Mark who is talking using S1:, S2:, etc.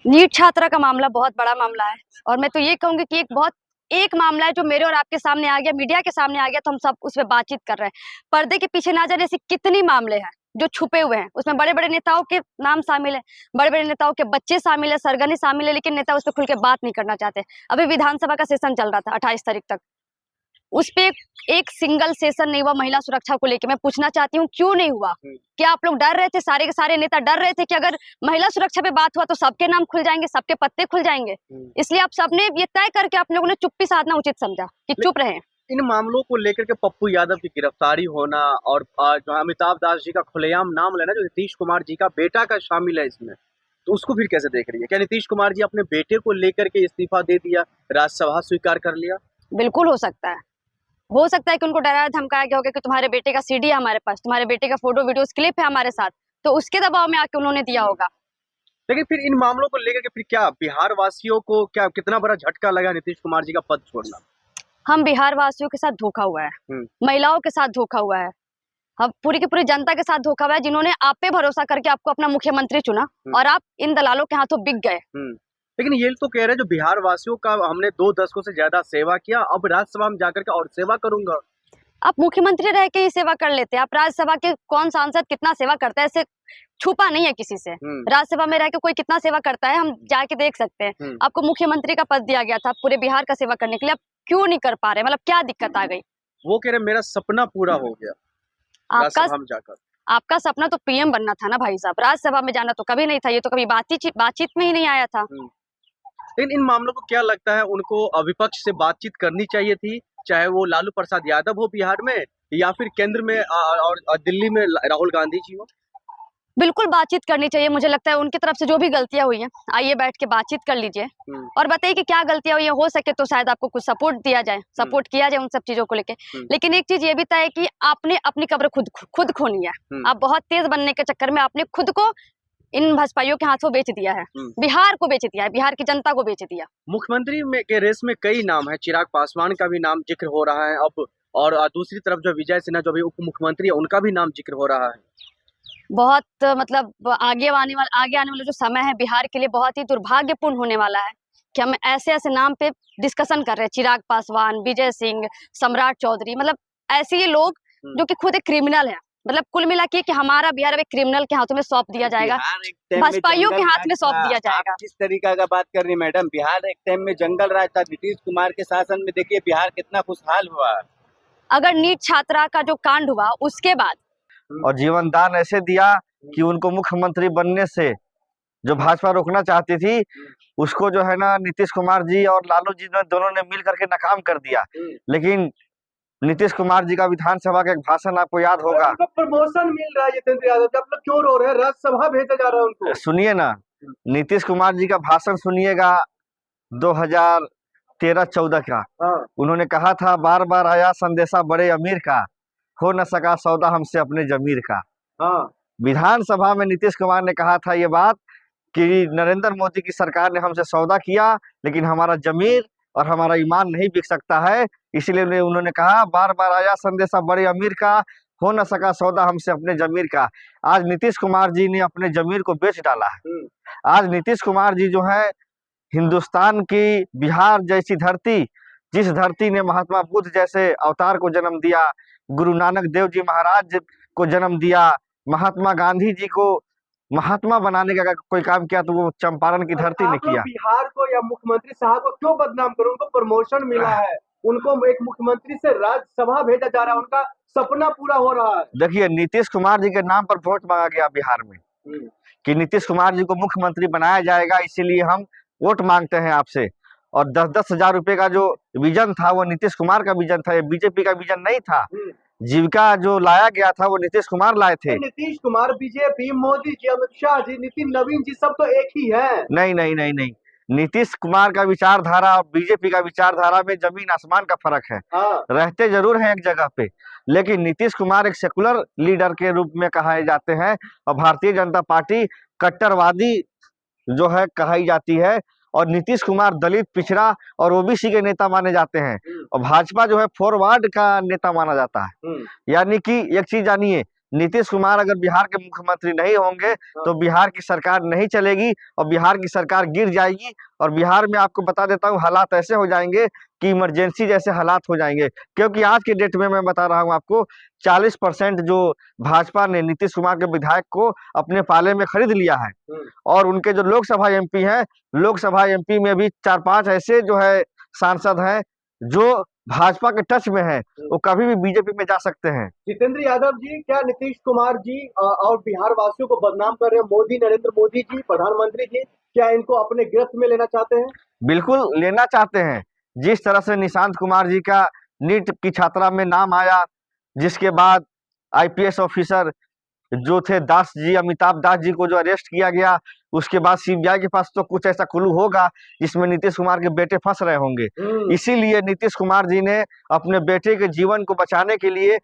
S1: NEET छात्रा का मामला बहुत बड़ा मामला है और मैं तो ये कहूंगी कि एक मामला है जो मेरे और आपके सामने आ गया, मीडिया के सामने आ गया, तो हम सब उस पर बातचीत कर रहे हैं। पर्दे के पीछे ना जाने ऐसे कितनी मामले हैं जो छुपे हुए हैं। उसमें बड़े बड़े नेताओं के नाम शामिल है, बड़े बड़े नेताओं के बच्चे शामिल है, सरगनी शामिल है, लेकिन नेता उस पर खुल के बात नहीं करना चाहते। अभी विधानसभा का सेशन चल रहा था 28 तारीख तक, उस पे एक सिंगल सेशन नहीं हुआ महिला सुरक्षा को लेकर। मैं पूछना चाहती हूँ क्यों नहीं हुआ? क्या आप लोग डर रहे थे? सारे के सारे नेता डर रहे थे कि अगर महिला सुरक्षा पे बात हुआ तो सबके नाम खुल जाएंगे, सबके पत्ते खुल जाएंगे? इसलिए आप सबने ये तय करके आप लोगों ने चुप्पी साधना उचित समझा कि चुप रहे।
S2: इन मामलों को लेकर के पप्पू यादव की गिरफ्तारी होना और जो अमिताभ दास जी का खुलेआम नाम लेना, जो नीतीश कुमार जी का बेटा का शामिल है इसमें, तो उसको फिर कैसे देख रही है? क्या नीतीश कुमार जी अपने बेटे को लेकर के इस्तीफा दे दिया, राज्यसभा स्वीकार कर लिया?
S1: बिल्कुल हो सकता है कि उनको डराया धमकाया गया होगा कि तुम्हारे बेटे का सीडी है हमारे पास, तुम्हारे बेटे का फोटो वीडियो क्लिप है हमारे साथ, तो उसके दबाव में आके उन्होंने दिया होगा।
S2: लेकिन फिर इन मामलों को लेकर के फिर क्या बिहार वासियों को क्या कितना बड़ा झटका लगा नीतीश कुमार जी का पद छोड़ना?
S1: हम बिहार वासियों के साथ धोखा हुआ है, महिलाओं के साथ धोखा हुआ है, हम पूरी की पूरी जनता के साथ धोखा हुआ है, जिन्होंने आप पे भरोसा करके आपको अपना मुख्यमंत्री चुना और आप इन दलालों के हाथों बिक गए।
S2: लेकिन ये तो कह रहे हैं जो बिहार वासियों का हमने 2 दशकों से ज्यादा सेवा किया, अब राज्यसभा में जाकर के और सेवा करूंगा।
S1: आप मुख्यमंत्री रह के ही सेवा कर लेते हैं, आप राज्यसभा के कौन सांसद कितना सेवा करता है ऐसे छुपा नहीं है किसी से। राज्यसभा में रह के कोई कितना सेवा करता है हम जाके देख सकते हैं। आपको मुख्यमंत्री का पद दिया गया था पूरे बिहार का सेवा करने के लिए, आप क्यों नहीं कर पा रहे? मतलब क्या दिक्कत आ गई?
S2: वो कह रहे मेरा सपना पूरा हो गया
S1: आपका सपना तो पीएम बनना था ना भाई साहब, राज्यसभा में जाना तो कभी नहीं था, ये तो कभी बातचीत में ही नहीं आया था।
S2: लेकिन इन मामलों को क्या लगता है, उनको विपक्ष से बातचीत करनी चाहिए थी, चाहे वो लालू प्रसाद यादव हो बिहार में या फिर केंद्र में और दिल्ली में राहुल गांधी जी हो?
S1: बिल्कुल बातचीत करनी चाहिए। मुझे लगता है उनकी तरफ से जो भी गलतियां हुई हैं, आइए बैठ के बातचीत कर लीजिए और बताइए कि क्या गलतियां हुई है। हो सके तो शायद आपको कुछ सपोर्ट दिया जाए, सपोर्ट किया जाए उन सब चीजों को लेके। लेकिन एक चीज ये भी तय है कि आपने अपनी कब्र खुद खोनी है। आप बहुत तेज बनने के चक्कर में आपने खुद को इन भाजपाइयों के हाथों बेच दिया है, बिहार को बेच दिया है, बिहार की जनता को बेच दिया।
S2: मुख्यमंत्री में के रेस में कई नाम है, चिराग पासवान का भी नाम जिक्र हो रहा है अब, और दूसरी तरफ जो विजय सिन्हा जो भी उप मुख्यमंत्री है उनका भी नाम जिक्र हो रहा है।
S1: बहुत मतलब आगे आने वाला जो समय है बिहार के लिए बहुत ही दुर्भाग्यपूर्ण होने वाला है कि हम ऐसे नाम पे डिस्कशन कर रहे हैं। चिराग पासवान, विजय सिंह, सम्राट चौधरी, मतलब ऐसे ये लोग जो कि खुद एक क्रिमिनल है। मतलब कुल मिला के कि हमारा बिहार एक क्रिमिनल के हाथों में सौंप दिया जाएगा, भाजपाइयों के हाथ में सौंप दिया जाएगा।
S2: किस तरीका का बात कर रही मैडम? बिहार एक टाइम में जंगल राज था, नीतीश कुमार के शासन में देखिए बिहार कितना खुशहाल हुआ।
S1: अगर नीट छात्रा का जो कांड हुआ उसके बाद
S3: और जीवन दान ऐसे दिया कि उनको मुख्यमंत्री बनने से जो भाजपा रोकना चाहती थी उसको जो है ना नीतीश कुमार जी और लालू जी दोनों ने मिल करके नाकाम कर दिया। लेकिन नीतीश कुमार जी का विधानसभा का एक भाषण आपको याद होगा,
S2: उनको प्रमोशन मिल रहा है। जितेंद्र यादव आप लोग क्यों रो रहे हैं? राज्यसभा भेजा जा रहा है उनको।
S3: सुनिए ना, नीतीश कुमार जी का भाषण सुनिएगा 2013-14 का। उन्होंने कहा था बार बार आया संदेशा बड़े अमीर का, हो न सका सौदा हमसे अपने जमीर का। विधानसभा में नीतीश कुमार ने कहा था ये बात कि नरेंद्र मोदी की सरकार ने हमसे सौदा किया लेकिन हमारा जमीर और हमारा ईमान नहीं बिक सकता है, इसलिए उन्होंने कहा बार बार आया संदेशा बड़े अमीर का, हो न सका सौदा हमसे अपने जमीर का। आज नीतीश कुमार जी ने अपने जमीर को बेच डाला है। आज नीतीश कुमार जी जो है हिंदुस्तान की बिहार जैसी धरती, जिस धरती ने महात्मा बुद्ध जैसे अवतार को जन्म दिया, गुरु नानक देव जी महाराज को जन्म दिया, महात्मा गांधी जी को महात्मा बनाने का कोई काम किया तो वो चंपारण की धरती ने किया।
S2: बिहार को या मुख्यमंत्री साहब को क्यों बदनाम करो? उनको प्रमोशन मिला है, उनको एक मुख्यमंत्री से राज्यसभा भेजा जा रहा है, उनका सपना पूरा हो रहा है।
S3: देखिए नीतीश कुमार जी के नाम पर वोट मांगा गया बिहार में कि नीतीश कुमार जी को मुख्यमंत्री बनाया जाएगा, इसीलिए हम वोट मांगते हैं आपसे। और 10-10 हजार रुपए का जो विजन था वो नीतीश कुमार का विजन था, ये बीजेपी का विजन नहीं था। जीविका जो लाया गया था वो नीतीश कुमार लाए थे।
S2: नीतीश कुमार, बीजेपी, मोदी जी, अमित शाह जी, नितिन नवीन जी सब तो एक ही है।
S3: नहीं, नीतीश कुमार का विचारधारा और बीजेपी का विचारधारा में जमीन आसमान का फर्क है। रहते जरूर हैं एक जगह पे, लेकिन नीतीश कुमार एक सेकुलर लीडर के रूप में कहे जाते हैं और भारतीय जनता पार्टी कट्टरवादी जो है कही जाती है, और नीतीश कुमार दलित, पिछड़ा और ओबीसी के नेता माने जाते हैं और भाजपा जो है फॉरवर्ड का नेता माना जाता है। यानी कि एक चीज जानिए, नीतीश कुमार अगर बिहार के मुख्यमंत्री नहीं होंगे तो बिहार की सरकार नहीं चलेगी और बिहार की सरकार गिर जाएगी। और बिहार में आपको बता देता हूँ हालात ऐसे हो जाएंगे कि इमरजेंसी जैसे हालात हो जाएंगे, क्योंकि आज के डेट में मैं बता रहा हूँ आपको 40% जो भाजपा ने नीतीश कुमार के विधायक को अपने पाले में खरीद लिया है। और उनके जो लोकसभा एमपी हैं, लोकसभा एमपी में भी 4-5 ऐसे जो है सांसद हैं जो भाजपा के टच में है, वो कभी भी बीजेपी में जा सकते हैं।
S2: जितेंद्र यादव जी, क्या नीतीश कुमार जी और बिहार वासियों को बदनाम कर रहे हैं मोदी, नरेंद्र मोदी जी, प्रधानमंत्री जी, क्या इनको अपने गिरफ्त में लेना चाहते हैं?
S3: बिल्कुल लेना चाहते हैं। जिस तरह से निशांत कुमार जी का नीट की छात्रा में नाम आया, जिसके बाद आईपीएस ऑफिसर जो थे दास जी, अमिताभ दास जी को जो अरेस्ट किया गया, उसके बाद सीबीआई के पास तो कुछ ऐसा क्लू होगा जिसमें नीतीश कुमार के बेटे फंस रहे होंगे। इसीलिए नीतीश कुमार जी ने अपने बेटे के जीवन को बचाने के लिए